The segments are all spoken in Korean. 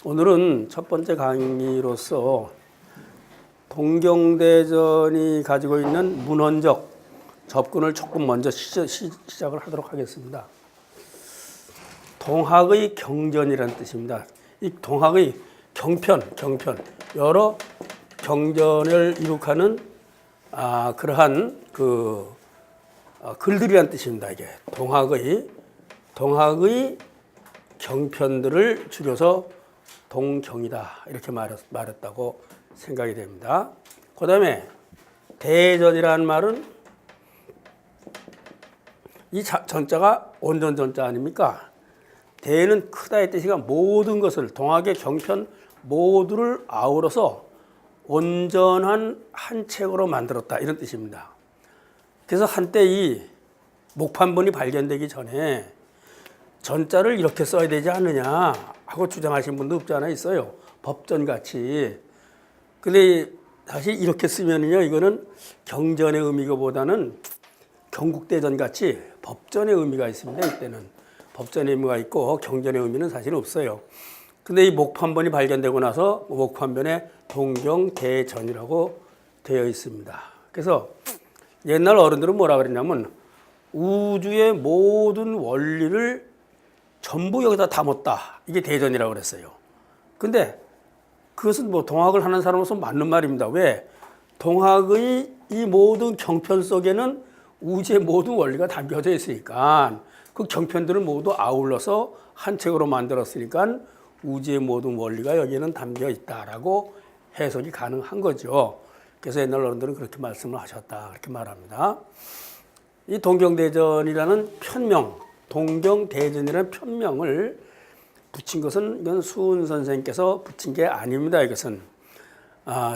오늘은 첫 번째 강의로서 동경대전이 가지고 있는 문헌적 접근을 조금 먼저 시작을 하도록 하겠습니다. 동학의 경전이라는 뜻입니다. 이 동학의 경편, 여러 경전을 이룩하는 그러한 글들이란 뜻입니다. 이게 동학의 경편들을 줄여서 동경이다 이렇게 말했다고 생각이 됩니다. 그 다음에 대전이라는 말은 이 전자가 온전전자 아닙니까? 대는 크다의 뜻이가 모든 것을 동학의 경편 모두를 아우러서 온전한 한 책으로 만들었다 이런 뜻입니다. 그래서 한때 이 목판본이 발견되기 전에 전자를 이렇게 써야 되지 않느냐 하고 주장하신 분도 없지 않아 있어요. 법전같이. 근데 사실 이렇게 쓰면은요, 이거는 경전의 의미보다는 경국대전같이 법전의 의미가 있습니다. 이때는 법전의 의미가 있고 경전의 의미는 사실 없어요. 근데 이 목판본이 발견되고 나서 목판본에 동경대전이라고 되어 있습니다. 그래서 옛날 어른들은 뭐라 그랬냐면 우주의 모든 원리를 전부 여기다 담았다. 이게 대전이라고 그랬어요. 근데 그것은 뭐 동학을 하는 사람으로서 맞는 말입니다. 왜? 동학의 이 모든 경편 속에는 우주의 모든 원리가 담겨져 있으니까 그 경편들을 모두 아울러서 한 책으로 만들었으니까 우주의 모든 원리가 여기에는 담겨 있다라고 해석이 가능한 거죠. 그래서 옛날 어른들은 그렇게 말씀을 하셨다. 그렇게 말합니다. 이 동경대전이라는 편명, 동경대전이라는 편명을 붙인 것은 이건 수은 선생께서 붙인 게 아닙니다. 이것은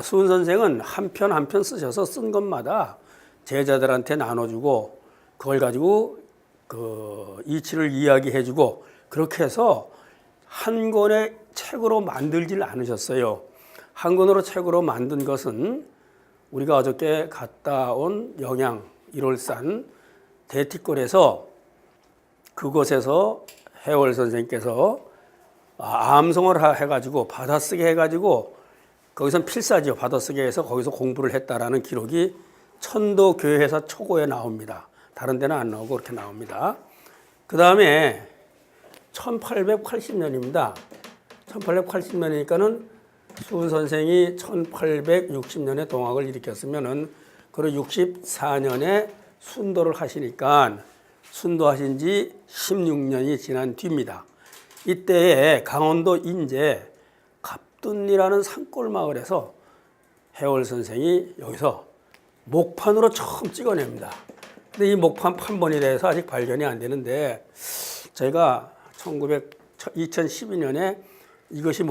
수은 선생은 한 편 한 편 쓰셔서 쓴 것마다 제자들한테 나눠주고 그걸 가지고 그 이치를 이야기해주고 그렇게 해서 한 권의 책으로 만들질 않으셨어요. 한 권으로 책으로 만든 것은 우리가 어저께 갔다 온 영양 1월산 대티골에서 그곳에서 해월 선생님께서 암송을 해가지고 받아쓰게 해가지고 거기선 필사지요. 받아쓰게 해서 거기서 공부를 했다라는 기록이 천도교회사 초고에 나옵니다. 다른 데는 안 나오고 그렇게 나옵니다. 그 다음에 1880년입니다. 1880년이니까는 수은 선생이 1860년에 동학을 일으켰으면은 그리고 64년에 순도를 하시니까 순도하신 지 16년이 지난 뒤입니다. 이때에 강원도 인제 갑둔이라는 산골 마을에서 해월 선생이 여기서 목판으로 처음 찍어냅니다. 근데 이 목판 판본에 대해서 아직 발견이 안 되는데 저희가 2012년에 이것이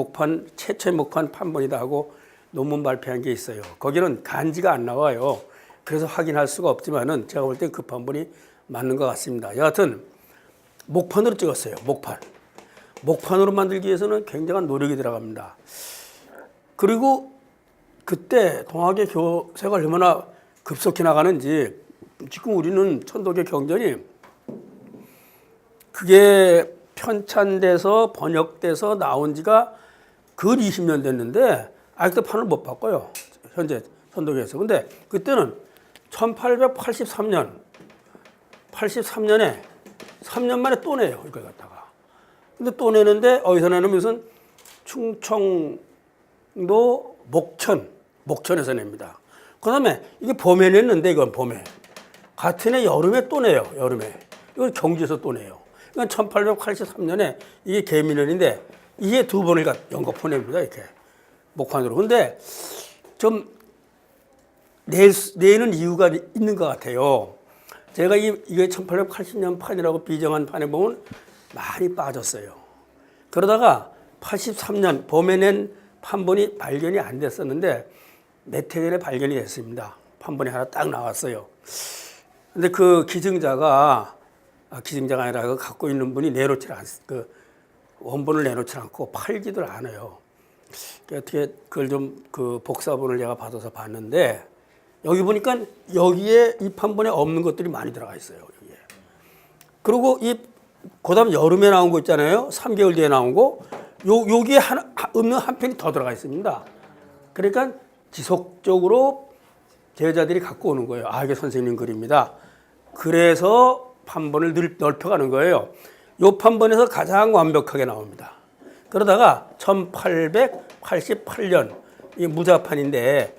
최초의 목판 판본이다 하고 논문 발표한 게 있어요. 거기는 간지가 안 나와요. 그래서 확인할 수가 없지만은 제가 볼 때 그 판본이 맞는 것 같습니다. 여하튼 목판으로 찍었어요. 목판으로 만들기 위해서는 굉장한 노력이 들어갑니다. 그리고 그때 동학의 교세가 얼마나 급속히 나가는지 지금 우리는 천도교 경전이 그게 편찬돼서 번역돼서 나온 지가 근 20년 됐는데 아직도 판을 못 바꿔요. 현재 천도교에서. 근데 그때는 1883년에 3년 만에 또 내요. 이걸 갖다가. 근데 또 내는데 어디서 내는 무슨 충청도 목천에서 냅니다. 그 다음에 이게 봄에 냈는데 이건 봄에. 같은 해 여름에 또 내요. 여름에. 이건 경주에서 또 내요. 이건 1883년에 이게 개미년인데 이게 두 번을 연거푸 냅니다. 이렇게. 목판으로. 근데 좀 내는 이유가 있는 것 같아요. 제가 이게 1880년 판이라고 비정한 판에 보면 많이 빠졌어요. 그러다가 83년 봄에 낸 판본이 발견이 안 됐었는데 몇 해 전에 발견이 됐습니다. 판본이 하나 딱 나왔어요. 근데 그 기증자가 아니라 그 갖고 있는 분이 원본을 내놓지 않고 팔지도 않아요. 어떻게 그걸 좀 복사본을 제가 받아서 봤는데 여기 보니까 여기에 이 판본에 없는 것들이 많이 들어가 있어요. 여기에. 그리고 그다음 여름에 나온 거 있잖아요. 3개월 뒤에 나온 거. 여기에 없는 한 편이 더 들어가 있습니다. 그러니까 지속적으로 제자들이 갖고 오는 거예요. 아, 이게 선생님 글입니다. 그래서 판본을 넓혀가는 거예요. 요 판본에서 가장 완벽하게 나옵니다. 그러다가 1888년 이 무자판인데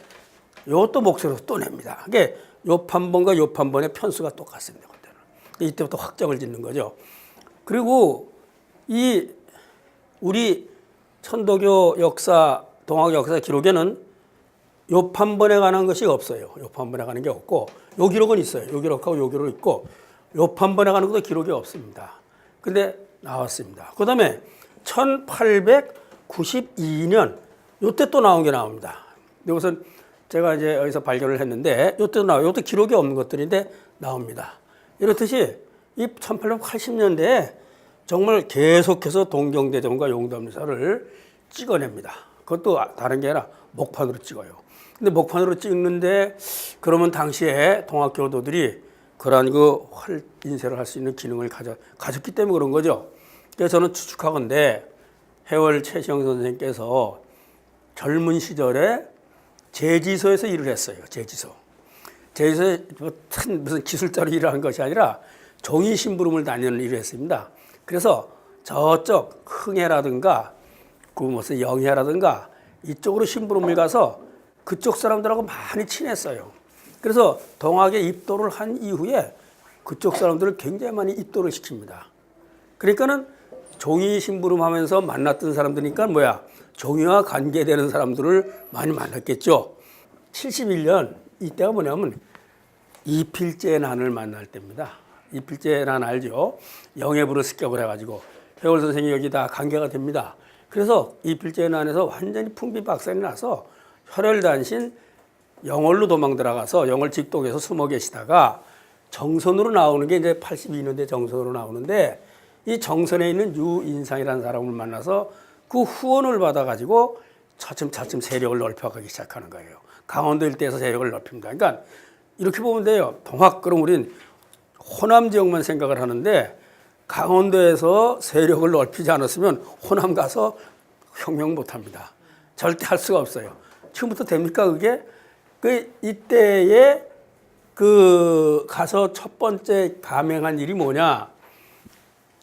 요것도 목소리로 또 냅니다. 이게 요 판본과 요 판본의 편수가 똑같습니다. 그때는. 이때부터 확정을 짓는 거죠. 그리고 이 우리 천도교 역사, 동학 역사 기록에는 요 판본에 관한 것이 없어요. 요 판본에 관한 게 없고 요 기록은 있어요. 요 기록하고 요 기록은 있고 요 판본에 관한 것도 기록이 없습니다. 근데 나왔습니다. 그 다음에 1892년 요때 또 나온 게 나옵니다. 이것은 제가 이제 여기서 발견을 했는데 요때도 나와요. 요때 기록이 없는 것들인데 나옵니다. 이렇듯이 이 1880년대에 정말 계속해서 동경대전과 용담사를 찍어냅니다. 그것도 다른 게 아니라 목판으로 찍어요. 근데 목판으로 찍는데 그러면 당시에 동학교도들이 그러한 인쇄를 할 수 있는 기능을 가졌기 때문에 그런 거죠. 그래서 저는 추측하건대 해월 최시영 선생님께서 젊은 시절에 제지소에서 일을 했어요. 제지소에 무슨 기술자로 일을 한 것이 아니라 종이 심부름을 다니는 일을 했습니다. 그래서 저쪽 흥해라든가 그 무슨 영해라든가 이쪽으로 심부름을 가서 그쪽 사람들하고 많이 친했어요. 그래서 동학에 입도를 한 이후에 그쪽 사람들을 굉장히 많이 입도를 시킵니다. 그러니까는 종이 심부름하면서 만났던 사람들이니까 종이와 관계되는 사람들을 많이 만났겠죠. 71년 이때가 뭐냐면 이필제 난을 만날 때입니다. 이필제 난 알죠? 영해부를 습격을 해가지고 해월 선생이 여기다 관계가 됩니다. 그래서 이필제 난에서 완전히 풍비박산이 나서 혈혈단신 영월로 도망 들어가서 영월 직동에서 숨어 계시다가 정선으로 나오는 게 이제 82년대 정선으로 나오는데 이 정선에 있는 유인상이라는 사람을 만나서 그 후원을 받아가지고 차츰차츰 세력을 넓혀가기 시작하는 거예요. 강원도 일대에서 세력을 넓힙니다. 그러니까 이렇게 보면 돼요. 동학 그럼 우린 호남 지역만 생각을 하는데 강원도에서 세력을 넓히지 않았으면 호남 가서 혁명 못합니다. 절대 할 수가 없어요. 지금부터 됩니까 그게? 이때에 가서 첫 번째 감행한 일이 뭐냐?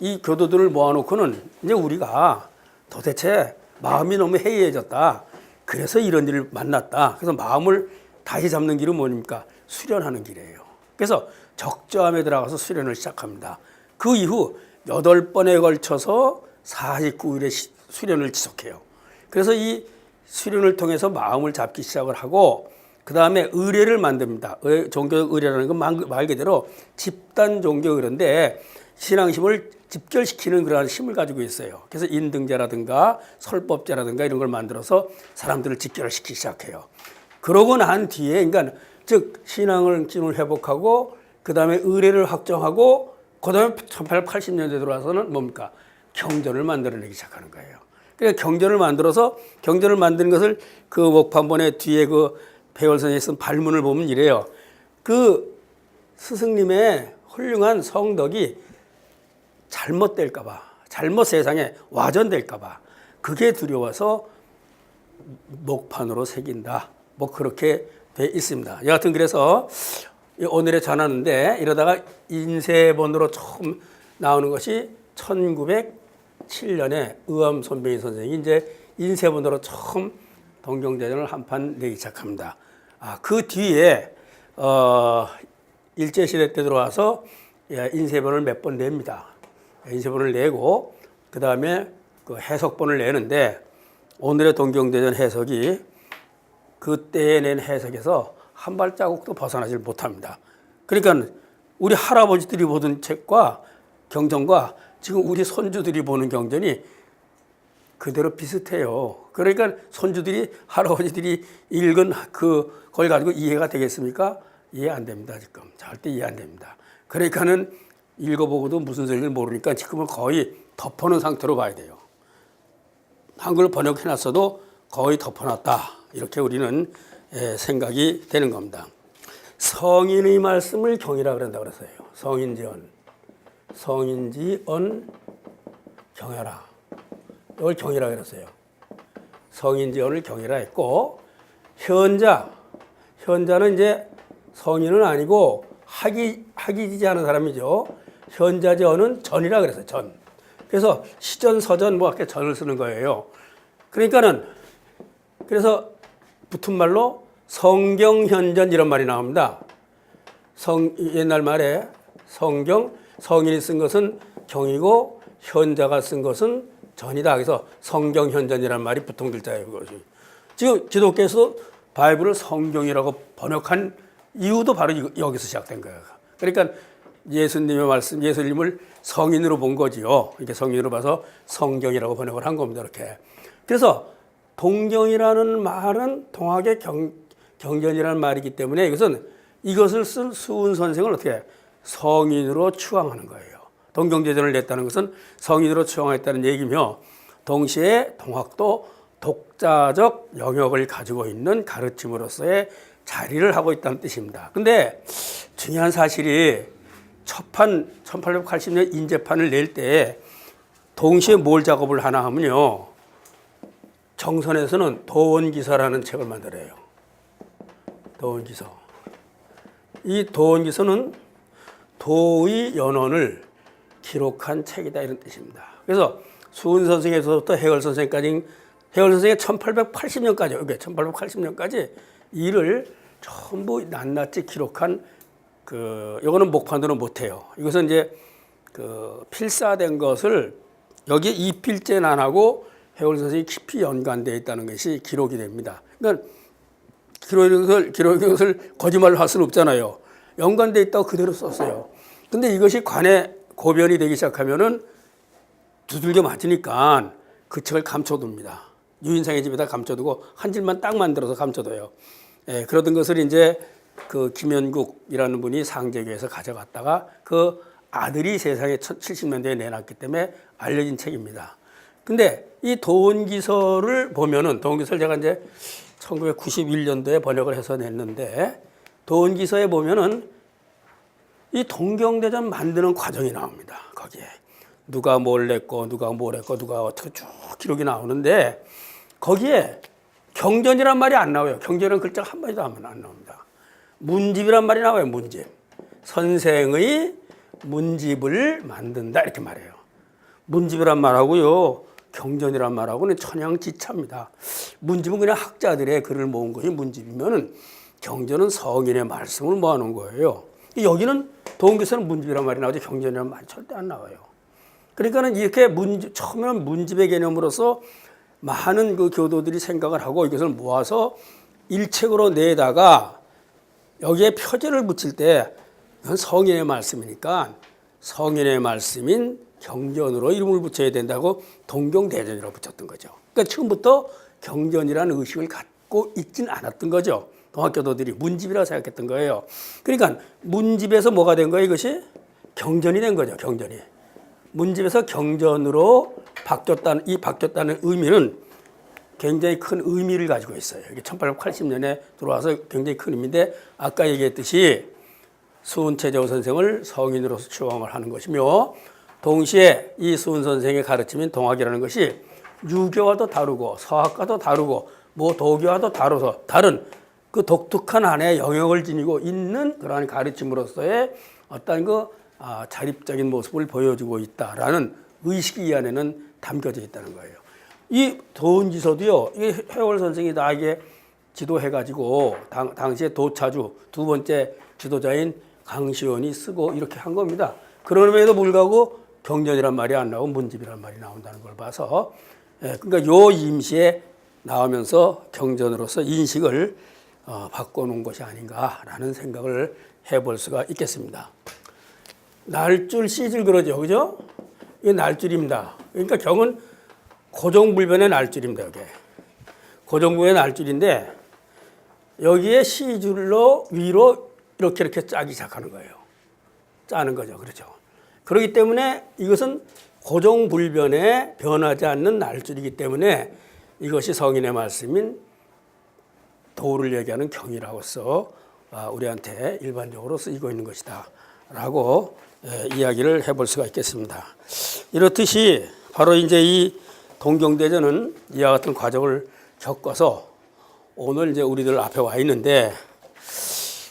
이 교도들을 모아놓고는 이제 우리가 도대체 마음이 너무 해이해졌다. 그래서 이런 일을 만났다. 그래서 마음을 다시 잡는 길은 뭡니까? 수련하는 길이에요. 그래서 적저함에 들어가서 수련을 시작합니다. 그 이후 8번에 걸쳐서 49일의 수련을 지속해요. 그래서 이 수련을 통해서 마음을 잡기 시작을 하고 그 다음에 의례를 만듭니다. 종교 의례라는 건 말 그대로 집단 종교 의례인데 신앙심을 집결시키는 그러한 힘을 가지고 있어요. 그래서 인등제라든가 설법제라든가 이런 걸 만들어서 사람들을 집결을 시키기 시작해요. 그러고 난 뒤에 그러니까 즉 신앙을 회복하고 그 다음에 의례를 확정하고 그 다음에 1880년대 들어와서는 뭡니까? 경전을 만들어내기 시작하는 거예요. 그러니까 경전을 만들어서 경전을 만드는 것을 그 목판본의 뒤에 배월 선생님이 쓴 발문을 보면 이래요. 그 스승님의 훌륭한 성덕이 잘못될까봐, 잘못 세상에 와전될까봐 그게 두려워서 목판으로 새긴다. 그렇게 돼 있습니다. 여하튼 그래서 오늘에 전하는데 이러다가 인쇄본으로 처음 나오는 것이 1907년에 의암 손병희 선생이 이제 인쇄본으로 처음 동경대전을 한판 내기 시작합니다. 그 뒤에 일제시대 때 들어와서 인쇄본을 몇 번 냅니다. 인쇄본을 내고 그 다음에 그 해석본을 내는데 오늘의 동경대전 해석이 그때 낸 해석에서 한 발자국도 벗어나질 못합니다. 그러니까 우리 할아버지들이 보던 책과 경전과 지금 우리 손주들이 보는 경전이 그대로 비슷해요. 그러니까 손주들이 할아버지들이 읽은 그걸 가지고 이해가 되겠습니까? 이해 안 됩니다. 지금 절대 이해 안 됩니다. 그러니까는 읽어보고도 무슨 소리를 모르니까 지금은 거의 덮어놓은 상태로 봐야 돼요. 한글 번역해놨어도 거의 덮어놨다. 이렇게 우리는 생각이 되는 겁니다. 성인의 말씀을 경이라 그런다고 그랬어요. 성인지언 경해라. 이걸 경이라 그랬어요. 성인지언을 경이라 했고, 현자는 이제 성인은 아니고 학이지하는 사람이죠. 현자지언은 전이라 그랬어요. 전. 그래서 시전, 서전 뭐 이렇게 전을 쓰는 거예요. 그래서 붙은 말로 성경현전 이런 말이 나옵니다. 옛날 말에 성인이 쓴 것은 경이고 현자가 쓴 것은 전이다. 그래서 성경현전이라는 말이 붙은 글자예요. 그것이. 지금 기독교에서 바이블을 성경이라고 번역한 이유도 바로 여기서 시작된 거예요. 그러니까 예수님의 말씀, 예수님을 성인으로 본 거지요. 이렇게 성인으로 봐서 성경이라고 번역을 한 겁니다. 이렇게. 그래서 동경이라는 말은 동학의 경전이라는 말이기 때문에 이것을 쓴 수은 선생을 어떻게 성인으로 추앙하는 거예요. 동경제전을 냈다는 것은 성인으로 추앙했다는 얘기며, 동시에 동학도 독자적 영역을 가지고 있는 가르침으로서의 자리를 하고 있다는 뜻입니다. 근데 중요한 사실이 첫판 1880년 인재판을 낼 때 동시에 뭘 작업을 하나 하면요, 정선에서는 도원기서라는 책을 만들어요. 도원기서. 이 도원기서는 도의 연원을 기록한 책이다 이런 뜻입니다. 그래서 수은 선생에서부터 해월 선생까지, 해월 선생이 1880년까지, 1880년까지 일을 전부 낱낱이 기록한 요거는 목판으로 못해요. 이것은 이제 필사된 것을 여기에 이필제는 안 하고 해월 선생이 깊이 연관되어 있다는 것이 기록이 됩니다. 그러니까 기록인 것을 거짓말을 할 수는 없잖아요. 연관되어 있다고 그대로 썼어요. 근데 이것이 관에 고변이 되기 시작하면은 두들겨 맞으니까 그 책을 감춰둡니다. 유인상의 집에다 감춰두고 한 줄만 딱 만들어서 감춰둬요. 예, 그러던 것을 이제 김연국이라는 분이 상제교에서 가져갔다가 그 아들이 세상에 70년대에 내놨기 때문에 알려진 책입니다. 근데 이 도원기서를 보면은, 도원기서를 제가 이제 1991년도에 번역을 해서 냈는데, 도원기서에 보면은 이 동경대전 만드는 과정이 나옵니다. 거기에 누가 뭘 냈고 누가 뭘 했고 누가 어떻게 쭉 기록이 나오는데, 거기에 경전이란 말이 안 나와요. 경전이라는 글자가 한 마디도 안 나옵니다. 문집이란 말이 나와요. 문집. 선생의 문집을 만든다 이렇게 말해요. 문집이란 말하고요, 경전이란 말하고는 천양지차입니다. 문집은 그냥 학자들의 글을 모은 것이 문집이면은, 경전은 성인의 말씀을 모아놓은 거예요. 여기는 도원기서는 문집이란 말이 나오지 경전이란 말이 절대 안 나와요. 그러니까는 이렇게 처음에는 문집의 개념으로서 많은 그 교도들이 생각을 하고 이것을 모아서 일책으로 내다가 여기에 표제를 붙일 때 이건 성인의 말씀이니까 성인의 말씀인 경전으로 이름을 붙여야 된다고 동경대전이라고 붙였던 거죠. 그러니까 처음부터 경전이라는 의식을 갖고 있진 않았던 거죠. 동학교도들이 문집이라고 생각했던 거예요. 그러니까 문집에서 뭐가 된 거예요? 이것이 경전이 된 거죠. 경전이. 문집에서 경전으로 바뀌었다는 의미는 굉장히 큰 의미를 가지고 있어요. 이게 1880년에 들어와서 굉장히 큰 의미인데, 아까 얘기했듯이 수은체제호 선생을 성인으로서 추앙을 하는 것이며, 동시에 이 수은 선생의 가르침인 동학이라는 것이 유교와도 다르고 서학과도 다르고 뭐 도교와도 다르서 다른 그 독특한 안에 영역을 지니고 있는 그러한 가르침으로서의 어떤 자립적인 모습을 보여주고 있다라는 의식이 이 안에는 담겨져 있다는 거예요. 이 도원지서도요, 이 해월 선생이 나에게 지도해가지고 당시에 도차주 두 번째 지도자인 강시원이 쓰고 이렇게 한 겁니다. 그럼에도 불구하고 경전이란 말이 안 나오고 문집이란 말이 나온다는 걸 봐서, 그러니까 요 임시에 나오면서 경전으로서 인식을 바꿔놓은 것이 아닌가라는 생각을 해볼 수가 있겠습니다. 날줄 씨줄 그러죠, 그죠? 이게 날줄입니다. 그러니까 경은 고정불변의 날줄입니다. 여기 고정불변의 날줄인데, 여기에 시줄로 위로 이렇게 짜기 시작하는 거예요. 짜는 거죠, 그렇죠? 그렇기 때문에 이것은 고정불변에 변하지 않는 날줄이기 때문에 이것이 성인의 말씀인 도를 얘기하는 경이라고서 우리한테 일반적으로 쓰이고 있는 것이다 라고 이야기를 해볼 수가 있겠습니다. 이렇듯이 바로 이제 이 동경대전은 이와 같은 과정을 겪어서 오늘 이제 우리들 앞에 와 있는데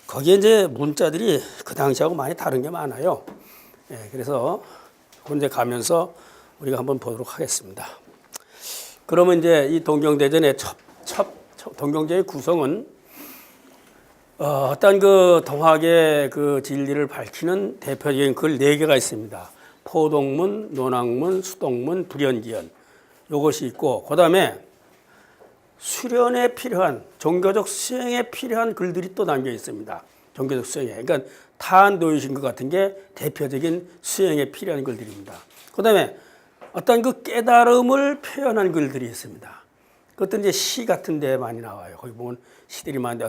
거기에 이제 문자들이 그 당시하고 많이 다른 게 많아요. 예, 그래서 혼자 가면서 우리가 한번 보도록 하겠습니다. 그러면 이제 이 동경대전의 동경제의 구성은 어떤 그 동학의 그 진리를 밝히는 대표적인 글 4개가 있습니다. 포동문, 논학문, 수동문, 불연기연 이것이 있고 그 다음에 수련에 필요한 종교적 수행에 필요한 글들이 또 담겨 있습니다. 종교적 수행에. 그러니까 타안도유신것 같은 게 대표적인 수행에 필요한 글들입니다. 그 다음에 어떤 그 깨달음을 표현한 글들이 있습니다. 그것도 이제 시 같은 데 많이 나와요. 거기 보면 시들이 많은데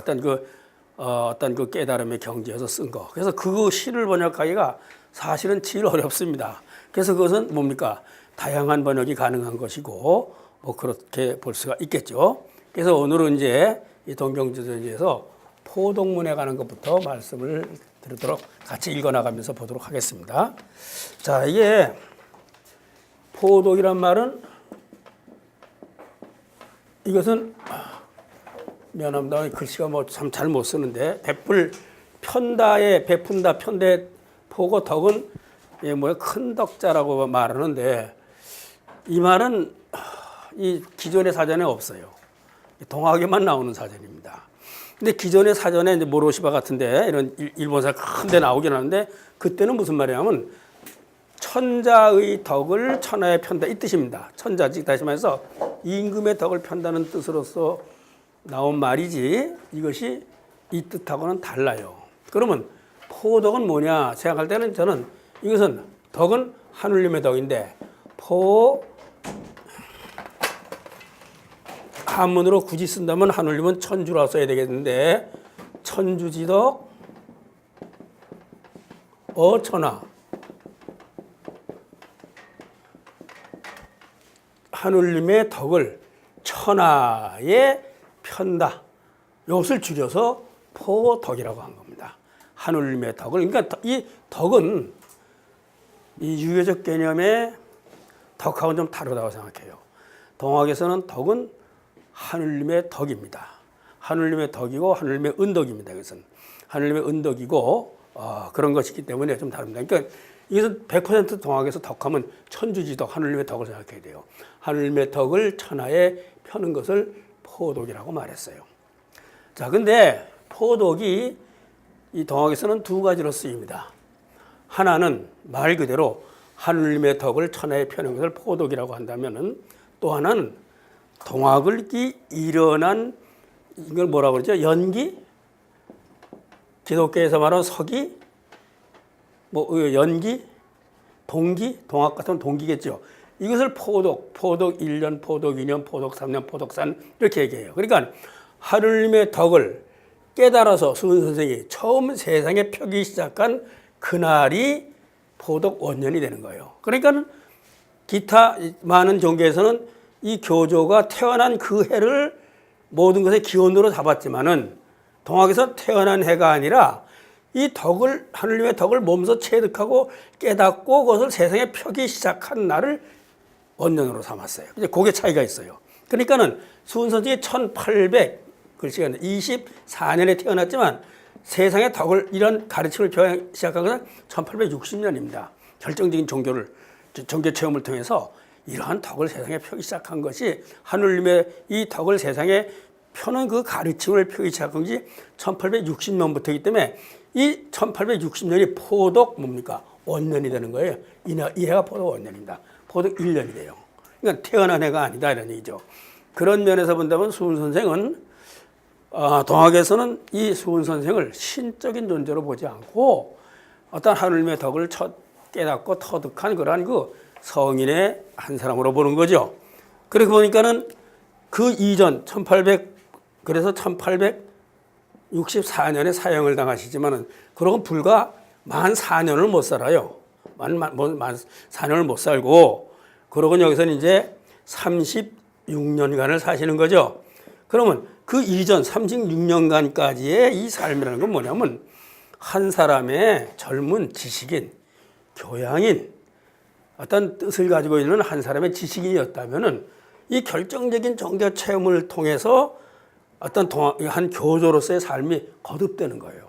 어떤 그 깨달음의 경지에서 쓴 거. 그래서 그 시를 번역하기가 사실은 제일 어렵습니다. 그래서 그것은 뭡니까? 다양한 번역이 가능한 것이고 뭐 그렇게 볼 수가 있겠죠. 그래서 오늘은 이제 이 동경제전에서 포동문에 관한 것부터 말씀을 드리도록 같이 읽어나가면서 보도록 하겠습니다. 자, 이게 포독이란 말은 이것은 미안합니다. 글씨가 뭐 참 잘 못 쓰는데 편다에 베푼다 편대 포고 덕은 큰 덕자라고 말하는데 이 말은 이 기존의 사전에 없어요. 동학에만 나오는 사전입니다. 근데 기존의 사전에 이제 모로시바 같은데 이런 일본사 큰데 나오긴 하는데 그때는 무슨 말이냐면 천자의 덕을 천하에 편다 이 뜻입니다. 천자 즉 다시 말해서 임금의 덕을 편다는 뜻으로서 나온 말이지 이것이 이 뜻하고는 달라요. 그러면 포덕은 뭐냐 생각할 때는 저는 이것은 덕은 하늘님의 덕인데 한문으로 굳이 쓴다면 하늘님은 천주라 써야 되겠는데 천주지덕 어천하 하늘님의 덕을 천하에 편다. 이것을 줄여서 포덕이라고 한 겁니다. 하늘님의 덕을. 그러니까 이 덕은 이 유교적 개념의 덕하고는 좀 다르다고 생각해요. 동학에서는 덕은 하늘님의 덕입니다. 하늘님의 덕이고 하늘님의 은덕입니다. 이것은 하늘님의 은덕이고 그런 것이기 때문에 좀 다릅니다. 그러니까 이것은 100% 동학에서 덕하면 천주지덕 하늘님의 덕을 생각해야 돼요. 하늘님의 덕을 천하에 펴는 것을 포독이라고 말했어요. 자, 근데 포독이 이 동학에서는 2가지로 쓰입니다. 하나는 말 그대로 하늘님의 덕을 천하에 펴는 것을 포독이라고 한다면은 또 하나는 동학을 일어난 이걸 뭐라고 그러죠? 연기? 기독교에서 말하는 서기? 연기? 동기? 동학 같은 동기겠죠. 이것을 포독 1년, 포독 2년, 포독 3년, 포독 4년 이렇게 얘기해요. 그러니까 하늘님의 덕을 깨달아서 수은 선생이 처음 세상에 펴기 시작한 그날이 포독 원년이 되는 거예요. 그러니까 기타 많은 종교에서는 이 교조가 태어난 그 해를 모든 것의 기원으로 잡았지만은 동학에서 태어난 해가 아니라 이 덕을 하늘님의 덕을 몸소 체득하고 깨닫고 그것을 세상에 펴기 시작한 날을 원년으로 삼았어요. 이제 그게 차이가 있어요. 그러니까는 수은 선생이 1824년에 태어났지만 세상에 덕을 이런 가르침을 펴기 시작한 것은 1860년입니다. 결정적인 종교 체험을 통해서 이러한 덕을 세상에 펴기 시작한 것이 하늘님의 이 덕을 세상에 펴는 그 가르침을 펴기 시작한 것이 1860년부터이기 때문에 이 1860년이 포독 뭡니까? 원년이 되는 거예요. 이 해가 포독 원년입니다. 포독 1년이 돼요. 그러니까 태어난 해가 아니다 이런 얘기죠. 그런 면에서 본다면 수은 선생은 동학에서는 이 수은 선생을 신적인 존재로 보지 않고 어떤 하늘님의 덕을 깨닫고 터득한 그러한 그 성인의 한 사람으로 보는 거죠. 그렇게 보니까는 그 이전 그래서 1864년에 사형을 당하시지만은 그러고 불과 만 4년을 못 살아요. 만 4년을 못 살고 그러고 여기서는 이제 36년간을 사시는 거죠. 그러면 그 이전 36년간까지의 이 삶이라는 건 뭐냐면 한 사람의 젊은 지식인, 교양인 어떤 뜻을 가지고 있는 한 사람의 지식인이었다면은 이 결정적인 종교 체험을 통해서 어떤 한 교조로서의 삶이 거듭되는 거예요.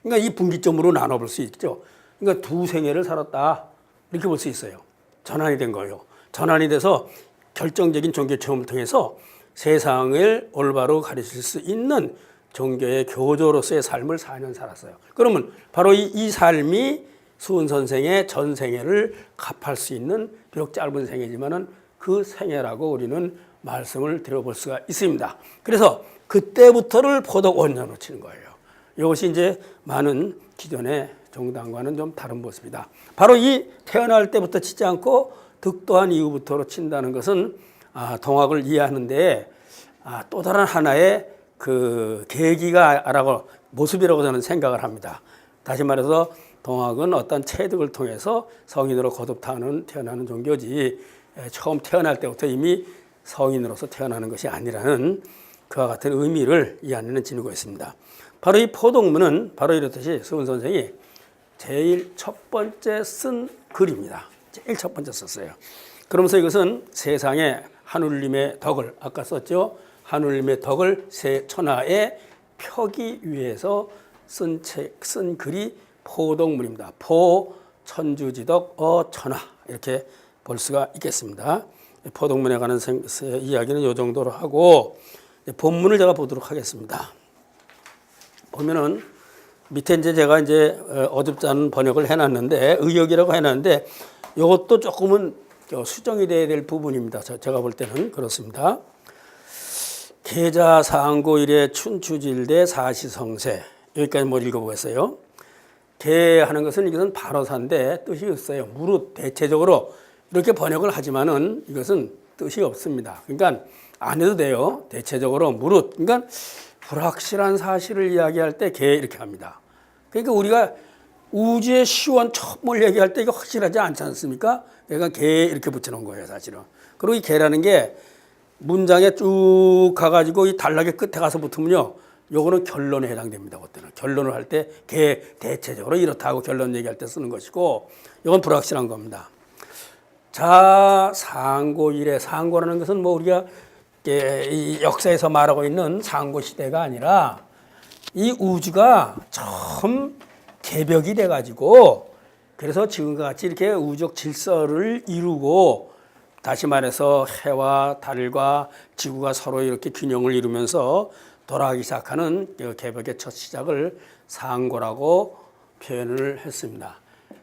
그러니까 이 분기점으로 나눠볼 수 있죠. 그러니까 두 생애를 살았다 이렇게 볼 수 있어요. 전환이 된 거예요. 전환이 돼서 결정적인 종교 체험을 통해서 세상을 올바로 가르칠 수 있는 종교의 교조로서의 삶을 4년 살았어요. 그러면 바로 이 삶이 수은 선생의 전 생애를 갚을 수 있는 비록 짧은 생애지만은 그 생애라고 우리는 말씀을 드려볼 수가 있습니다. 그래서 그때부터를 포독 원년으로 치는 거예요. 이것이 이제 많은 기존의 종단과는 좀 다른 모습이다. 바로 이 태어날 때부터 치지 않고 득도한 이후부터로 친다는 것은 동학을 이해하는데 또 다른 하나의 그 계기가라고 모습이라고 저는 생각을 합니다. 다시 말해서 동학은 어떤 체득을 통해서 성인으로 거듭 태어나는 종교지 처음 태어날 때부터 이미 성인으로서 태어나는 것이 아니라는 그와 같은 의미를 이 안에는 지니고 있습니다. 바로 이 포독문은 바로 이렇듯이 수은 선생이 제일 첫 번째 쓴 글입니다. 제일 첫 번째 썼어요. 그러면서 이것은 세상에 하느님의 덕을 아까 썼죠. 하느님의 덕을 세 천하에 펴기 위해서 쓴 글이 포독문입니다. 포 천주지덕 천하 이렇게 볼 수가 있겠습니다. 포독문에 관한 이야기는 이 정도로 하고 본문을 제가 보도록 하겠습니다. 보면은 밑에 이제 제가 이제 어둡지 않은 번역을 해놨는데 의역이라고 해놨는데 이것도 조금은 수정이 돼야 될 부분입니다. 제가 볼 때는 그렇습니다. 계자상고 일에 춘추질대 사시성세 여기까지 뭐 읽어보겠어요. 계하는 것은 이것은 발어사인데 뜻이 없어요. 무릇 대체적으로 이렇게 번역을 하지만은 이것은 뜻이 없습니다. 그러니까 안 해도 돼요. 대체적으로 무릇. 그러니까 불확실한 사실을 이야기할 때 계 이렇게 합니다. 그러니까 우리가 우주의 시원 첩을 얘기할 때 이게 확실하지 않지 않습니까? 그러니까 계 이렇게 붙여놓은 거예요, 사실은. 그리고 이 계라는 게 문장에 쭉 가가지고 이 단락의 끝에 가서 붙으면요, 요거는 결론에 해당됩니다. 그때는 결론을 할 때 계 대체적으로 이렇다고 결론 얘기할 때 쓰는 것이고, 이건 불확실한 겁니다. 자, 상고일에 상고라는 것은 뭐 우리가 이 역사에서 말하고 있는 상고 시대가 아니라 이 우주가 처음 개벽이 돼가지고 그래서 지금과 같이 이렇게 우주적 질서를 이루고 다시 말해서 해와 달과 지구가 서로 이렇게 균형을 이루면서 돌아가기 시작하는 개벽의 첫 시작을 상고라고 표현을 했습니다.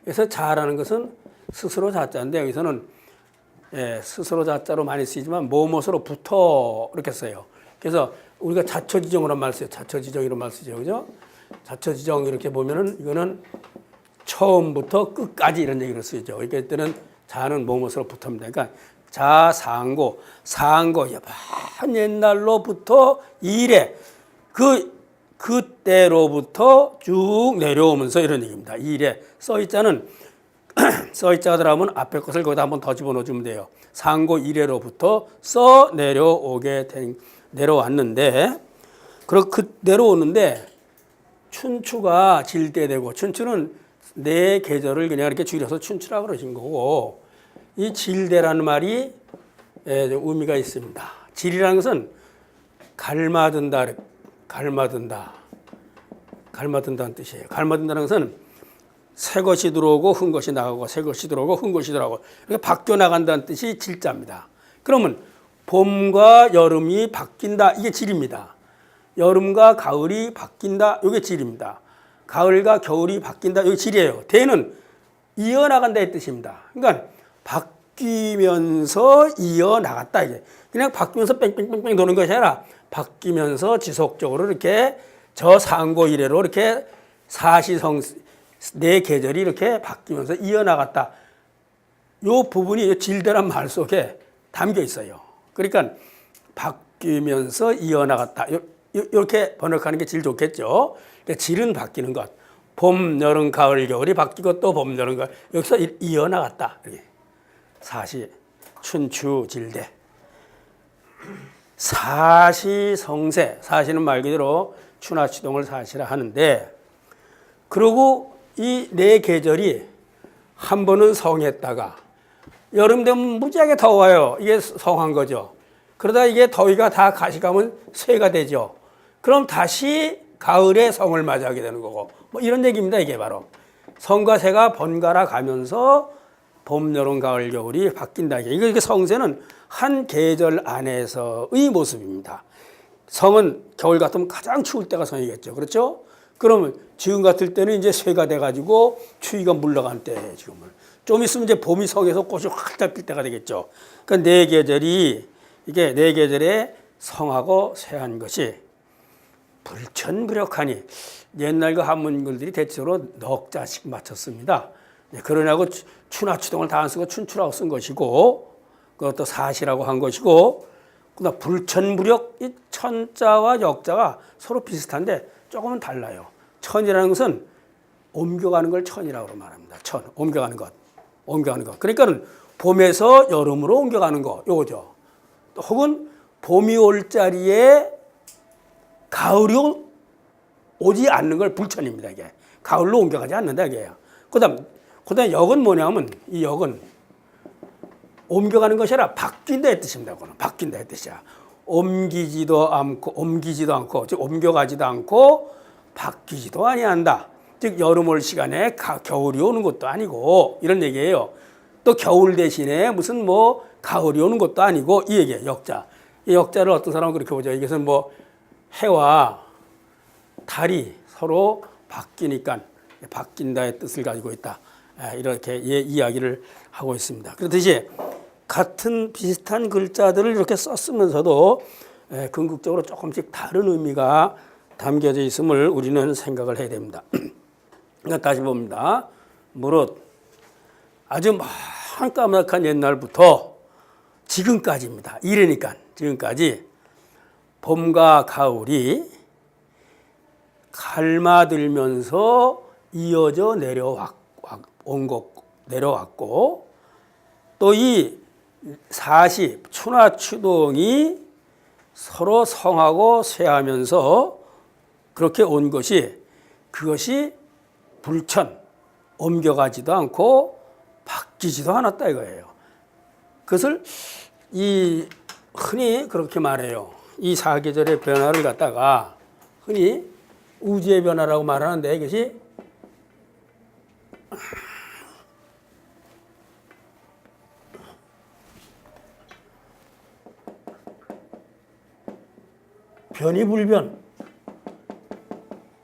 그래서 자라는 것은 스스로 자자인데 여기서는 스스로 자자로 많이 쓰이지만 뭐뭐로부터 이렇게 써요. 그래서 우리가 자초지정으로 말 써요. 자초지정으로 말 쓰죠, 그죠? 자초지정 이렇게 보면은 이거는 처음부터 끝까지 이런 얘기를 쓰죠. 그러니까 이때는 자는 뭐뭐로부터입니다. 그러니까 자상고, 상고 먼 옛날로부터 이래 그때로부터 쭉 내려오면서 이런 얘기입니다. 이래 써있자는 써있자가 들어가면 앞에 것을 거기다 한번 더 집어넣어주면 돼요. 상고 이래로부터 써 내려왔는데, 그리고 내려오는데, 춘추가 질대되고, 춘추는 네 계절을 그냥 이렇게 줄여서 춘추라고 그러신 거고, 이 질대라는 말이 의미가 있습니다. 질이라는 것은 갈마든다는 뜻이에요. 갈마든다는 것은 새 것이 들어오고 흠 것이 나가고 새 것이 들어오고 흠 것이 들어가고 이렇게 바뀌어 나간다는 뜻이 질자입니다. 그러면 봄과 여름이 바뀐다 이게 질입니다. 여름과 가을이 바뀐다 이게 질입니다. 가을과 겨울이 바뀐다 이게 질이에요. 대는 이어나간다 이 뜻입니다. 그러니까 바뀌면서 이어나갔다 이게 그냥 바뀌면서 뺑뺑뺑뺑 도는 것이 아니라 바뀌면서 지속적으로 이렇게 저 상고 이래로 이렇게 사시성 네 계절이 이렇게 바뀌면서 이어나갔다. 이 부분이 질대란 말 속에 담겨 있어요. 그러니까 바뀌면서 이어나갔다. 이렇게 번역하는 게 제일 좋겠죠. 그러니까 질은 바뀌는 것. 봄, 여름, 가을, 겨울이 바뀌고 또 봄, 여름, 가을. 여기서 이어나갔다. 사시, 춘추, 질대. 사시성세. 사시는 말 그대로 추나치동을 사시라 하는데 그리고 이 네 계절이 한 번은 성했다가 여름 되면 무지하게 더워요. 이게 성한 거죠. 그러다 이게 더위가 다 가시가면 쇠가 되죠. 그럼 다시 가을에 성을 맞이하게 되는 거고 뭐 이런 얘기입니다. 이게 바로 성과 새가 번갈아 가면서 봄, 여름, 가을, 겨울이 바뀐다. 이게 성세는 한 계절 안에서의 모습입니다. 성은 겨울 같으면 가장 추울 때가 성이겠죠. 그렇죠? 그러면 지금 같을 때는 이제 쇠가 돼가지고 추위가 물러간 때 지금은. 좀 있으면 이제 봄이 성에서 꽃이 활짝 필 때가 되겠죠. 그러니까 네 계절이 이게 네 계절에 성하고 쇠한 것이 불천불역하니 옛날 그 한문글들이 대체로 넉 자씩 맞췄습니다. 그러냐고 추나 추동을 다 안 쓰고 춘추라고 쓴 것이고 그것도 사시라고 한 것이고 그다음 불천불역 이 천자와 역자가 서로 비슷한데 조금은 달라요. 천이라는 것은 옮겨가는 걸 천이라고 말합니다. 천, 옮겨가는 것. 옮겨가는 것. 그러니까는 봄에서 여름으로 옮겨가는 거, 요거죠. 혹은 봄이 올 자리에 가을이 오지 않는 걸 불천입니다. 이게 가을로 옮겨가지 않는다 이게요. 그다음 역은 뭐냐면 이 역은 옮겨가는 것이 아니라 바뀐다의 뜻입니다. 그거는 바뀐다의 뜻이야. 옮기지도 않고 즉 옮겨가지도 않고 바뀌지도 아니한다. 즉 여름 올 시간에 겨울이 오는 것도 아니고 이런 얘기예요. 또 겨울 대신에 무슨 뭐 가을이 오는 것도 아니고 이 얘기예요. 역자. 이 역자를 어떤 사람은 그렇게 보죠. 이것은 뭐 해와 달이 서로 바뀌니까 바뀐다의 뜻을 가지고 있다. 이렇게 이야기를 하고 있습니다. 그렇듯이 같은 비슷한 글자들을 이렇게 썼으면서도 궁극적으로 조금씩 다른 의미가 담겨져 있음을 우리는 생각을 해야 됩니다. 다시 봅니다. 무릇 아주 먼 까마득한 옛날부터 지금까지입니다. 이러니까 지금까지 봄과 가을이 갈마들면서 이어져 내려왔고 또 이 사시 추나 추동이 서로 성하고 쇠하면서 그렇게 온 것이 그것이 불천 옮겨가지도 않고 바뀌지도 않았다 이거예요. 그것을 흔히 그렇게 말해요. 이 사계절의 변화를 갖다가 흔히 우주의 변화라고 말하는데 이것이 변이불변,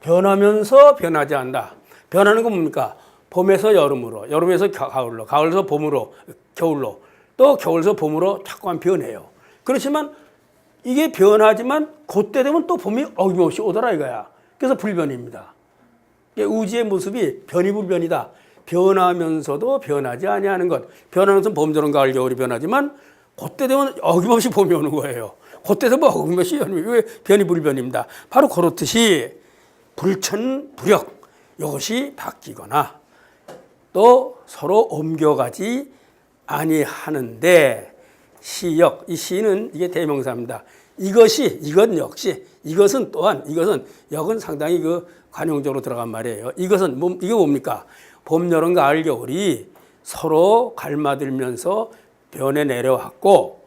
변하면서 변하지 않는다. 변하는 건 뭡니까? 봄에서 여름으로, 여름에서 가을로, 가을에서 봄으로, 겨울로, 또 겨울에서 봄으로 자꾸만 변해요. 그렇지만 이게 변하지만 그때 되면 또 봄이 어김없이 오더라 이거야. 그래서 불변입니다. 우주의 모습이 변이불변이다. 변하면서도 변하지 아니하는 것. 변하는 것은 봄, 여름, 가을, 겨울이 변하지만 그때 되면 어김없이 봄이 오는 거예요. 그때서 뭐 어김없이 왜 변이불변입니다. 바로 그렇듯이 불천불역 이것이 바뀌거나 또 서로 옮겨가지 아니하는데 시역, 이 시는 이게 대명사입니다. 이것 역시, 이것은 또한, 이것은 역은 상당히 그 관용적으로 들어간 말이에요. 이것은 이게 뭡니까? 봄, 여름, 가을, 겨울이 서로 갈마들면서 변해 내려왔고,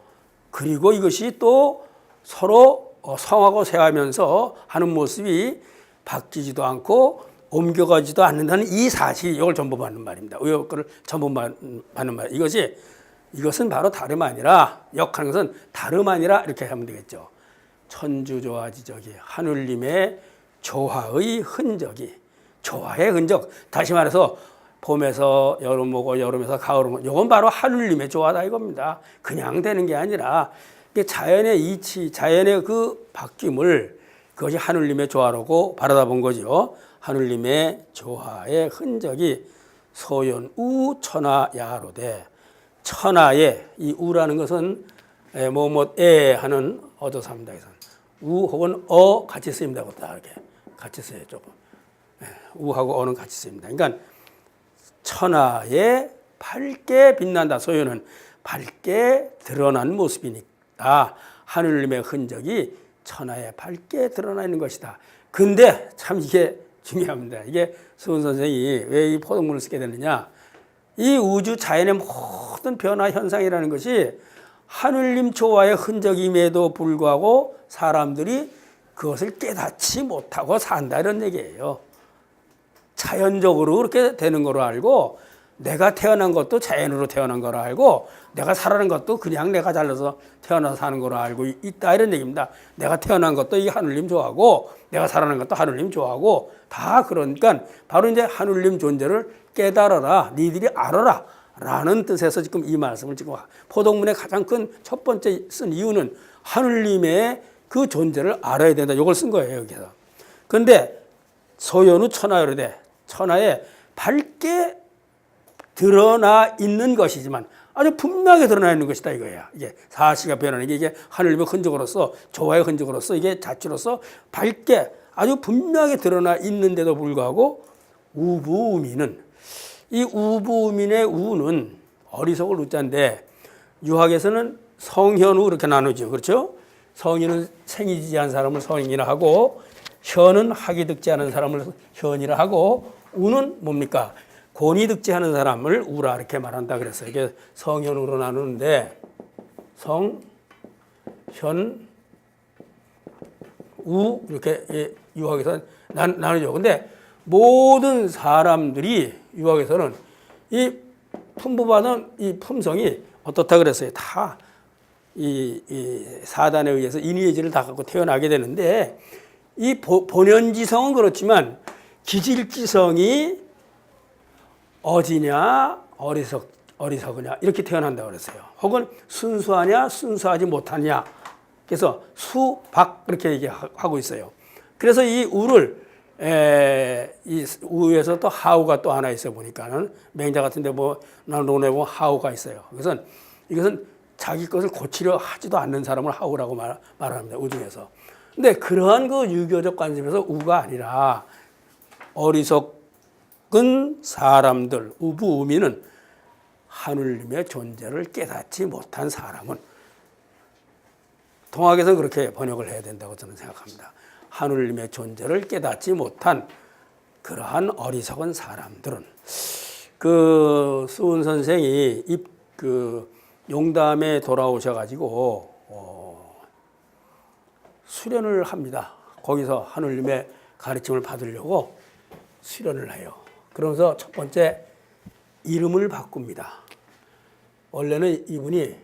그리고 이것이 또 서로 성하고 쇠하면서 하는 모습이 바뀌지도 않고 옮겨가지도 않는다는 이 사실, 이걸 전부받는 말입니다. 이걸 전부받는 말. 이것은 바로 다름 아니라, 역하는 것은 다름 아니라 이렇게 하면 되겠죠. 천주조화지적이 하늘님의 조화의 흔적이, 조화의 흔적. 다시 말해서 봄에서 여름 오고 여름에서 가을 오고, 이건 바로 하늘님의 조화다 이겁니다. 그냥 되는 게 아니라 자연의 이치, 자연의 그 바뀜을 그것이 하늘님의 조화라고 바라본 거죠. 하늘님의 조화의 흔적이 소연우 천하야로되, 천하에 이 우라는 것은 뭐뭐에 하는 어조사입니다. 우 혹은 어 같이 쓰입니다. 이렇게 같이 써요. 조금 우하고 어는 같이 쓰입니다. 그러니까 천하에 밝게 빛난다. 소연은 밝게 드러난 모습이니까 하늘님의 흔적이 천하에 밝게 드러나 있는 것이다. 근데 참 이게 중요합니다. 이게 수은 선생이 왜 이 포동문을 쓰게 됐느냐? 이 우주 자연의 모든 변화 현상이라는 것이 하늘님 조화의 흔적임에도 불구하고 사람들이 그것을 깨닫지 못하고 산다 이런 얘기예요. 자연적으로 그렇게 되는 거로 알고 내가 태어난 것도 자연으로 태어난 거로 알고 내가 살아난 것도 그냥 내가 잘나서 태어나서 사는 거로 알고 있다 이런 얘기입니다. 내가 태어난 것도 이 하늘님 좋아하고 내가 살아난 것도 하늘님 좋아하고 다 그러니까 바로 이제 하늘님 존재를 깨달아라 니들이 알아라 라는 뜻에서 지금 이 말씀을 지금 포독문의 가장 큰 첫 번째 쓴 이유는 하늘님의 그 존재를 알아야 된다 이걸 쓴 거예요 여기서. 그런데 소연우 천하여르되 천하에 밝게 드러나 있는 것이지만 아주 분명하게 드러나 있는 것이다 이거야. 이게 사시가 변하는 게 이게 하늘님의 흔적으로서 조화의 흔적으로서 이게 자취로서 밝게 아주 분명하게 드러나 있는데도 불구하고 우부우민은 이 우부우민의 우는 어리석을 우자인데 유학에서는 성현우 이렇게 나누죠. 그렇죠? 성인은 생이지한 사람을 성인이라 하고 현은 학이 득지 않은 사람을 현이라 하고 우는 뭡니까? 권위 득지하는 사람을 우라 이렇게 말한다 그랬어요. 이게 성현으로 나누는데 성, 현, 우 이렇게 유학에서 나누죠. 근데 모든 사람들이 유학에서는 이 풍부받은 이 품성이 어떻다 그랬어요. 다 이 사단에 의해서 인의의지를 다 갖고 태어나게 되는데 이 본연지성은 그렇지만 기질지성이 어지냐 어리석으냐 이렇게 태어난다고 그랬어요. 혹은 순수하냐 순수하지 못하냐. 그래서 수박 이렇게 얘기하고 있어요. 그래서 이 우를 이 우에서 또 하우가 또 하나 있어 보니까는 맹자 같은데 뭐 논에 보면 하우가 있어요. 그래서 이것은 자기 것을 고치려 하지도 않는 사람을 하우라고 말합니다. 우중에서. 근데 그러한 그 유교적 관점에서 우가 아니라 어리석은 사람들, 우부우미는 하늘님의 존재를 깨닫지 못한 사람은 동학에서 그렇게 번역을 해야 된다고 저는 생각합니다. 하늘님의 존재를 깨닫지 못한 그러한 어리석은 사람들은 그 수은 선생이 용담에 돌아오셔가지고 수련을 합니다. 거기서 하늘님의 가르침을 받으려고 수련을 해요. 그러면서 첫 번째 이름을 바꿉니다. 원래는 이분이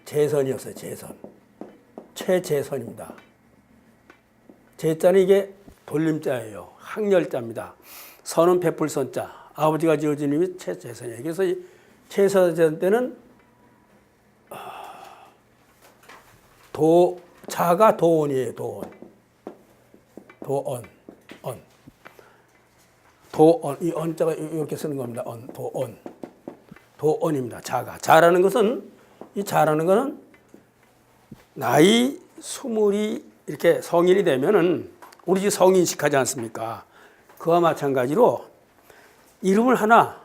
재선이었어요. 재선. 최재선입니다. 재자는 이게 돌림자예요. 항렬자입니다. 선은 베풀선자. 아버지가 지어준 이름이 최재선이에요. 그래서 이 최재선 때는 자가 도원이에요. 도원. 도원. 이 언자가 이렇게 쓰는 겁니다. 도원. 도원입니다. 자라는 것은 이 자라는 것은 나이 20이 이렇게 성인이 되면은 우리 집 성인식하지 않습니까? 그와 마찬가지로 이름을 하나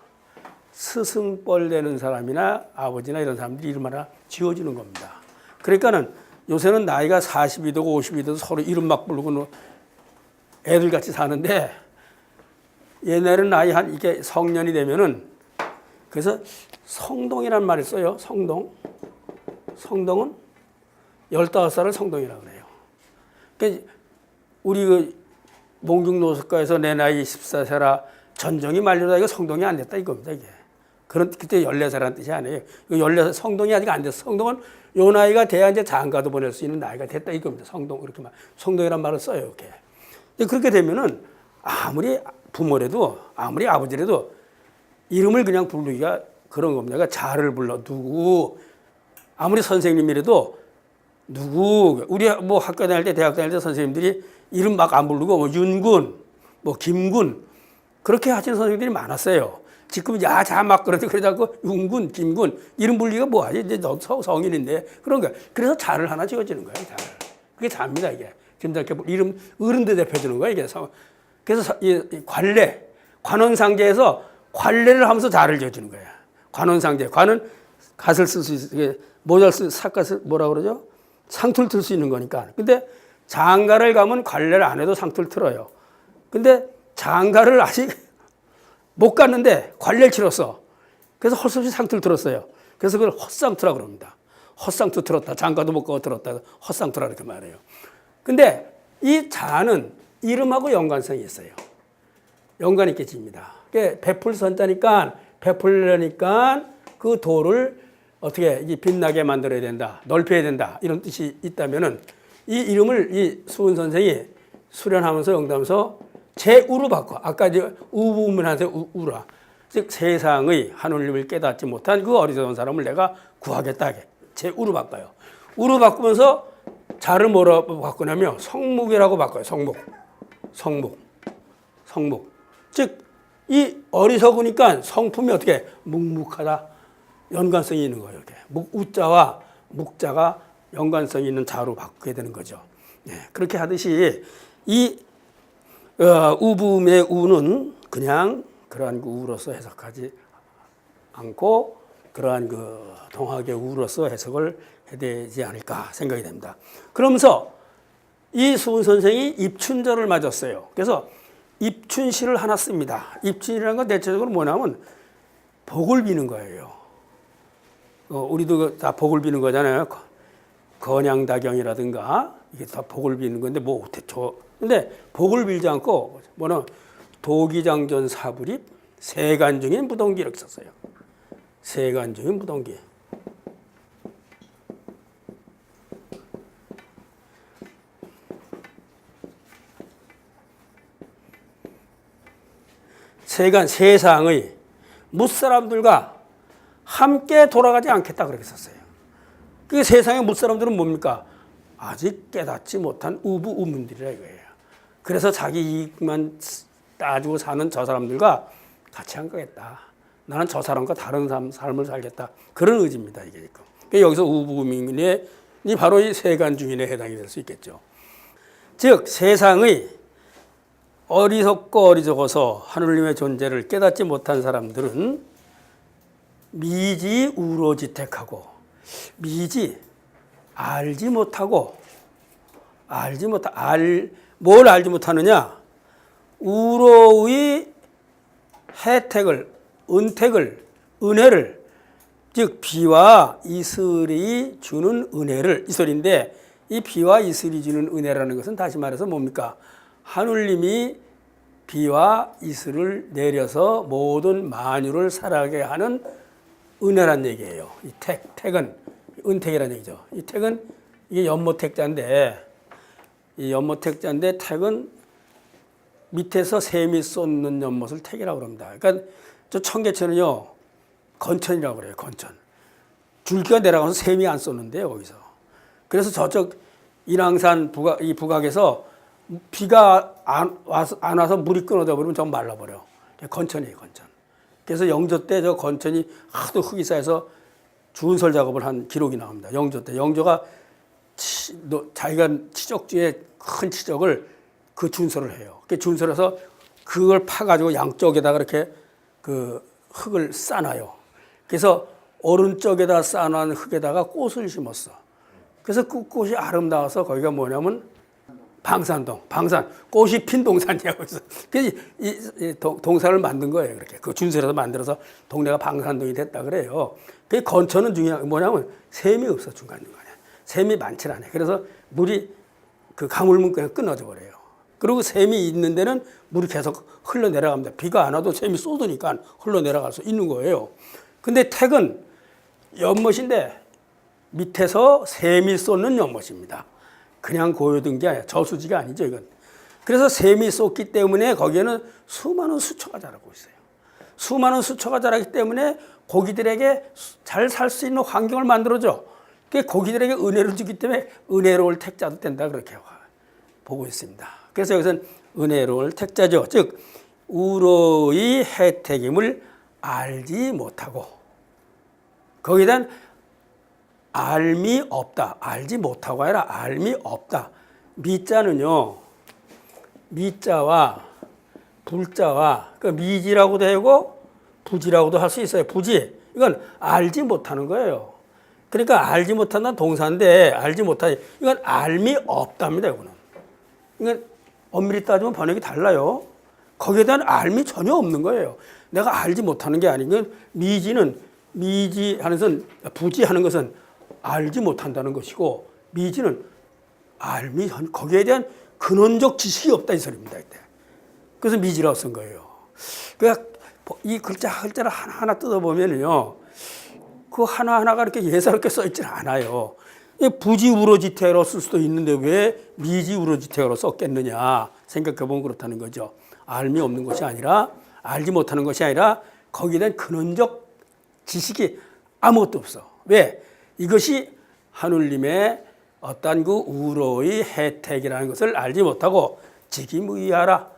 스승뻘 되는 사람이나 아버지나 이런 사람들이 이름 하나 지어주는 겁니다. 그러니까는 요새는 나이가 40이 되고 50이 돼도 서로 이름 막 부르고 애들같이 사는데 옛날에는 나이 한 이게 성년이 되면은 그래서 성동이라는 말을 써요. 성동. 성동은 15살을 성동이라고 그래요. 그러니까 우리 그 몽중노숙가에서 내 나이 14세라 전정이 만료다 이거 성동이 안 됐다 이겁니다. 이게. 그때 14살이라는 뜻이 아니에요. 14살 성동이 아직 안 됐어. 성동은 요 나이가 돼야 이제 장가도 보낼 수 있는 나이가 됐다 이겁니다. 성동 이렇게 성동이란 말을 써요. 이렇게. 그렇게 되면은 아무리 부모라도 아무리 아버지라도 이름을 그냥 부르기가 그런 겁니다. 그러니까 자를 불러 누구 아무리 선생님이라도 누구 우리 뭐 학교 다닐 때 대학 다닐 때 선생님들이 이름 막 안 부르고 뭐 윤군 뭐 김군 그렇게 하시는 선생님들이 많았어요. 지금 야자 막 그러자고 윤군 김군 이름 불리가 뭐하지 이제 너 성인인데 그런 거야. 그래서 자를 하나 지어주는 거예요. 자를. 그게 자입니다 이게. 지금 이렇게 이름 어른들 대표주는 거예요 이게. 그래서 이 관례 관원상제에서 관례를 하면서 자를 지어주는 거예요. 관원상제 관은 갓을 쓸 수 있어. 모자를 쓸 삿갓을 뭐라 그러죠? 상투를 틀 수 있는 거니까. 근데 장가를 가면 관례를 안 해도 상투를 틀어요. 근데 장가를 아직 못 갔는데 관례를 치렀어. 그래서 헐수 없이 상투를 틀었어요. 그래서 그걸 헛상투라고 그럽니다. 헛상투 들었다. 장가도 못 가고 들었다. 헛상투라 이렇게 말해요. 근데 이 자는 이름하고 연관성이 있어요. 연관이 있겠습니다. 베풀선자니까 베풀려니까 그 도를 어떻게 빛나게 만들어야 된다. 넓혀야 된다. 이런 뜻이 있다면은 이 이름을 이 수은 선생이 수련하면서 연구하면서 제우로 바꿔. 아까 이제 우부문한테 우라. 즉 세상의 하느님을 깨닫지 못한 그 어리석은 사람을 내가 구하겠다. 제우로 바꿔요. 우로 바꾸면서 자를 뭐라고 바꾸냐면 성묵이라고 바꿔요. 성묵. 즉 이 어리석으니까 성품이 어떻게 묵묵하다. 연관성이 있는 거예요. 이렇게. 우자와 묵자가 연관성이 있는 자로 바꾸게 되는 거죠. 예, 그렇게 하듯이 이 우부음의 우는 그냥 그러한 그 우로서 해석하지 않고 그러한 그 동학의 우로서 해석을 해야 되지 않을까 생각이 됩니다. 그러면서 이 수은 선생이 입춘절을 맞았어요. 그래서 입춘시를 하나 씁니다. 입춘이라는 건 대체적으로 뭐냐면 복을 비는 거예요. 우리도 다 복을 비는 거잖아요. 건양다경이라든가 이게 다 복을 비는 건데 뭐 근데 복을 빌지 않고 뭐는 도기장전 사불입 세간중인 무동기 이렇게 썼어요. 세간중인 무동기. 세상의 무사람들과 함께 돌아가지 않겠다 그렇게 썼어요. 그 세상의 무사람들은 뭡니까? 아직 깨닫지 못한 우부우문들이라 이거예요. 그래서 자기 이익만 따지고 사는 저 사람들과 같이 안 가겠다. 나는 저 사람과 다른 삶을 살겠다. 그런 의지입니다. 이게. 그러니까 여기서 우부우문이 바로 이 세간중인에 해당이 될 수 있겠죠. 즉 세상의 어리석고 어리석어서 하느님의 존재를 깨닫지 못한 사람들은 미지 우로지택하고 미지 알지 못하고 뭘 알지 못하느냐? 우로의 혜택을 은혜를 즉 비와 이슬이 주는 은혜를 이슬인데 이 비와 이슬이 주는 은혜라는 것은 다시 말해서 뭡니까? 하느님이 비와 이슬을 내려서 모든 만유를 살아가게 하는 은혜란 얘기예요. 이 택은 은택이라는 얘기죠. 이 택은 이게 연모택자인데 택은 밑에서 샘이 쏟는 연못을 택이라고 합니다. 그러니까 저 청계천은요 건천이라고 그래요. 건천. 줄기가 내려가서 샘이 안 쏟는데요 거기서. 그래서 저쪽 인왕산 북악에서 비가 안 와서 물이 끊어져 버리면 전 말라버려. 건천이에요, 건천. 그래서 영조 때 저 건천이 하도 흙이 쌓여서 주은설 작업을 한 기록이 나옵니다. 영조 때. 영조가 자기가 치적지에 큰 치적을 그 준설을 해요. 그 준설해서 그걸 파가지고 양쪽에다가 이렇게 그 흙을 싸놔요. 그래서 오른쪽에다 싸놓은 흙에다가 꽃을 심었어. 그래서 그 꽃이 아름다워서 거기가 뭐냐면 방산, 꽃이 핀 동산이라고 해서. 그래서 이 동산을 만든 거예요. 그렇게. 그 준설에서 만들어서 동네가 방산동이 됐다 그래요. 그 건천은 중요한 뭐냐면 샘이 없어, 중간중간에. 샘이 많지 않아요. 그래서 물이 그 가물면 그냥 끊어져 버려요. 그리고 샘이 있는 데는 물이 계속 흘러내려갑니다. 비가 안 와도 샘이 쏟으니까 흘러내려갈 수 있는 거예요. 근데 택은 연못인데 밑에서 샘이 쏟는 연못입니다. 그냥 고요된 게 아니라 저수지가 아니죠, 이건. 그래서 샘이 쏟기 때문에 거기에는 수많은 수초가 자라고 있어요. 수많은 수초가 자라기 때문에 고기들에게 잘 살 수 있는 환경을 만들어줘. 그 고기들에게 은혜를 주기 때문에 은혜로울 택자도 된다, 그렇게 보고 있습니다. 그래서 여기서는 은혜로울 택자죠. 즉, 우로의 혜택임을 알지 못하고, 거기에 대한 알미 없다. 알지 못하고 아니라 알미 없다. 미자는요, 미자와 불자와, 그러니까 미지라고도 하고 부지라고도 할 수 있어요. 부지. 이건 알지 못하는 거예요. 그러니까 알지 못한다는 동사인데, 알지 못하니, 이건 알미 없답니다, 이거는. 이건 엄밀히 따지면 번역이 달라요. 거기에 대한 알미 전혀 없는 거예요. 내가 알지 못하는 게 아닌 건 미지는, 미지하는 것은, 부지하는 것은 알지 못한다는 것이고 미지는 거기에 대한 근원적 지식이 없다 이 소리입니다. 이때. 그래서 미지라고 쓴 거예요. 그러니까 이 글자를 하나하나 뜯어보면요. 그 하나하나가 이렇게 예사롭게 써있지는 않아요. 부지우로지태로 쓸 수도 있는데 왜 미지우로지태로 썼겠느냐 생각해보면 그렇다는 거죠. 알미 없는 것이 아니라 알지 못하는 것이 아니라 거기에 대한 근원적 지식이 아무것도 없어. 왜? 이것이 하늘님의 어떤 그 우로의 혜택이라는 것을 알지 못하고 직이무의하라.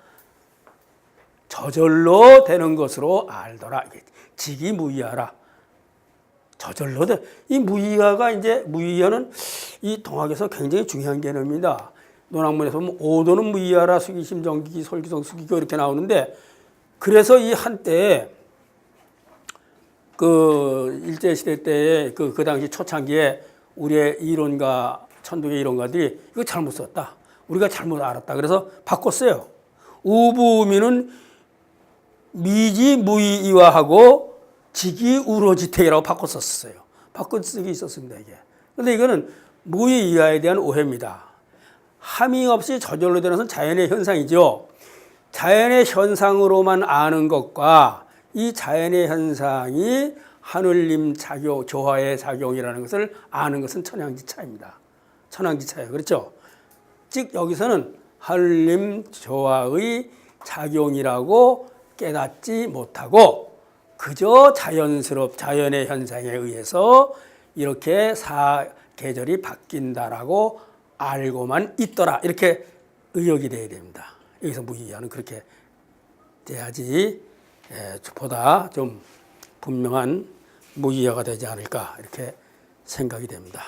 저절로 되는 것으로 알더라. 직이무의하라. 저절로 돼. 이 무의하가 이제 무의하는 이 동학에서 굉장히 중요한 개념입니다. 논학문에서 보면 오도는 무의하라, 수기심, 정기기, 솔기성, 수기교 이렇게 나오는데 그래서 이 한때 그 일제시대 때에 그 당시 초창기에 우리의 이론가, 천도의 이론가들이 이거 잘못 썼다. 우리가 잘못 알았다. 그래서 바꿨어요. 우부미는 미지무의이화하고 직이우로지택이라고 바꿨었어요. 바꾼 쓰기 있었습니다, 이게. 근데 이거는 무의이화에 대한 오해입니다. 함이 없이 저절로 되는 것은 자연의 현상이죠. 자연의 현상으로만 아는 것과 이 자연의 현상이 하늘님 작용, 조화의 작용이라는 것을 아는 것은 천양지차입니다. 천양지차예요. 그렇죠? 즉 여기서는 하늘님 조화의 작용이라고 깨닫지 못하고 그저 자연의 현상에 의해서 이렇게 사계절이 바뀐다라고 알고만 있더라. 이렇게 의역이 돼야 됩니다. 여기서 무의하는 그렇게 돼야지 보다 좀 분명한 무의어가 되지 않을까 이렇게 생각이 됩니다.